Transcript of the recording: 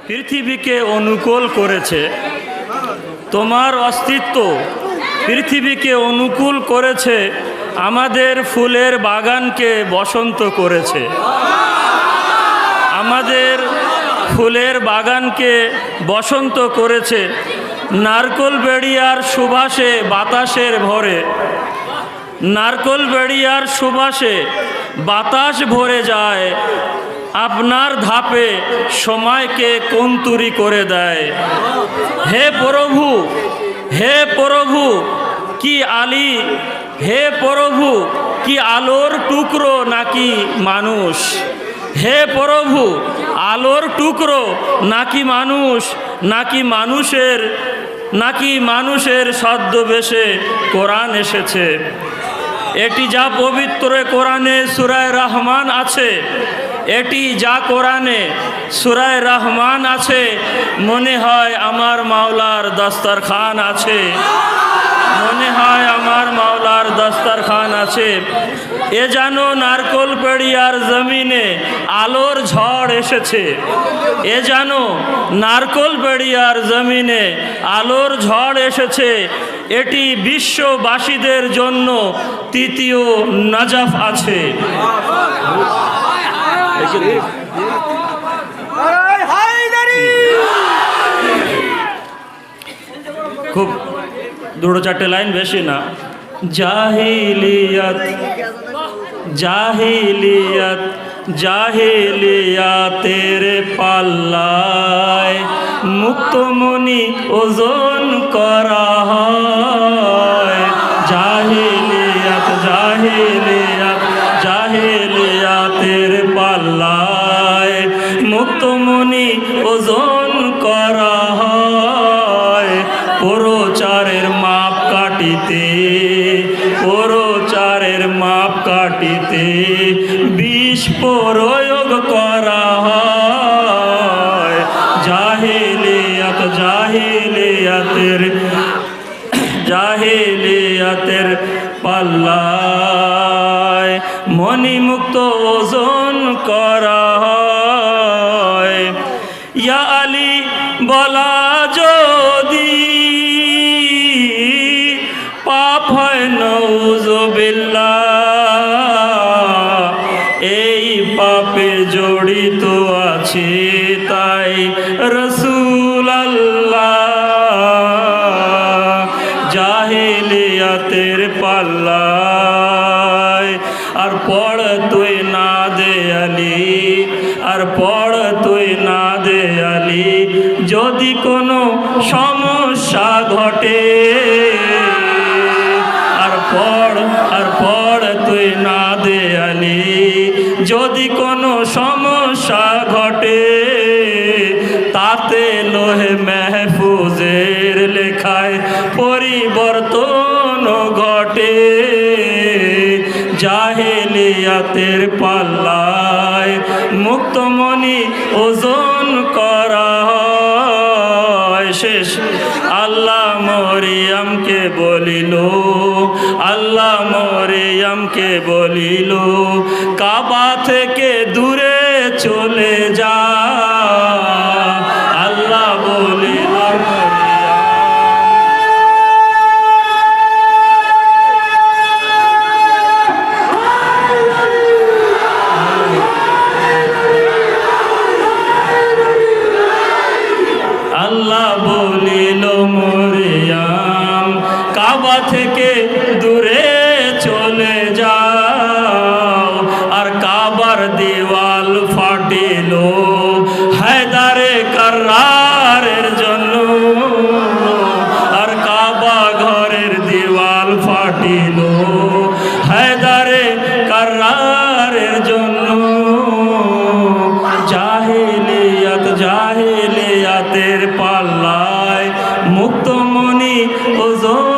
পৃথিবীকে অনুকূল করেছে, তোমার অস্তিত্ব পৃথিবীকে অনুকূল করেছে, আমাদের ফুলের বাগানকে বসন্ত করেছে, আমাদের ফুলের বাগানকে বসন্ত করেছে। নারকোল বেড়িয়ার সুবাসে বাতাসের ভরে, নারকোল বেড়িয়ার সুবাসে বাতাস ভরে যায়, আপনার ধাপে সময়কে কন্তুরি করে দেয়। হে প্রভু, হে প্রভু কি আলী, হে প্রভু কি আলোর টুকরো নাকি মানুষ, হে প্রভু আলোর টুকরো নাকি মানুষ, নাকি মানুষের ছদ্মবেশে কোরআন এসেছে। এটি যা পবিত্র কোরআনে সূরায়ে রহমান আছে, এটি যা কোরআনে সূরায়ে রহমান আছে, মনে হয় আমার মাওলার দস্তরখান আছে, মনে হয় আমার মাওলার দস্তরখান আছে। এ যেন নারকোল পেড়িয়ার জমিনে আলোর ঝড় এসেছে, এ যেন নারকোল পেড়িয়ার জমিনে আলোর ঝড় এসেছে। এটি বিশ্ববাসীদের জন্য তৃতীয় নাজাফ আছে। খুব দুটো চারটে লাইন, বেশি না। জাহিলিয়াত জাহিলিয়াত জাহিলিয়াতের পাল্লায় মুক্তমণি ওজন করা হয়। জাহিলিয়াত জাহিলিয়াত জাহিলিয়াতের পাল্লায় মুক্তমণি ওজন করা হয়। প্রচারের মাপ কাটিতে, প্রচারের মাপ কাটিতে বিষ প্রয়োগ করা হয়। জাহিলিয়াত জাহিলিয়াতের জাহিলিয়াতের পাল্লায় মণিমুক্ত ওজন করা হয়। ইয়া আলী বলা যদি পাপ হয় নাউযুবিল্লাহ, এই পাপে জড়িত আছে তাই রাসূল আল্লাহ। জাহিলিয়াতের পাল্লায় আর পড় তুই না দে আলী, আর পড় তুই না দে আলী, যদি কোনো সমস্যা ঘটে। আর পড় তুই না দে আলী, যদি কোনো সমস্যা ঘটে। তাতে লোহে মেহফুজের লেখায় পরিবর্তন ঘটে। জাহিলিয়াতের পাল্লায় মুক্তমণি ওজন করা হয়। শেষ আল্লাহ মরিয়মকে বলিল, আল্লাহ মরিয়মকে বলিল, কাবা থেকে দূরে চলে যা। আল্লাহ বলিল আল্লাহ বলিল মরিয়ম কাবা থেকে দূরে চলে যাও। আর কাবার দেওয়াল ফাটিল হায়দারে কাররারের জন্য। আর কাবা ঘরের দেওয়াল ফাটিল হায়দারে কাররারের জন্য। জাহিলিয়াত জাহিলিয়াতের পাল্লায় মুক্তমণি ওজন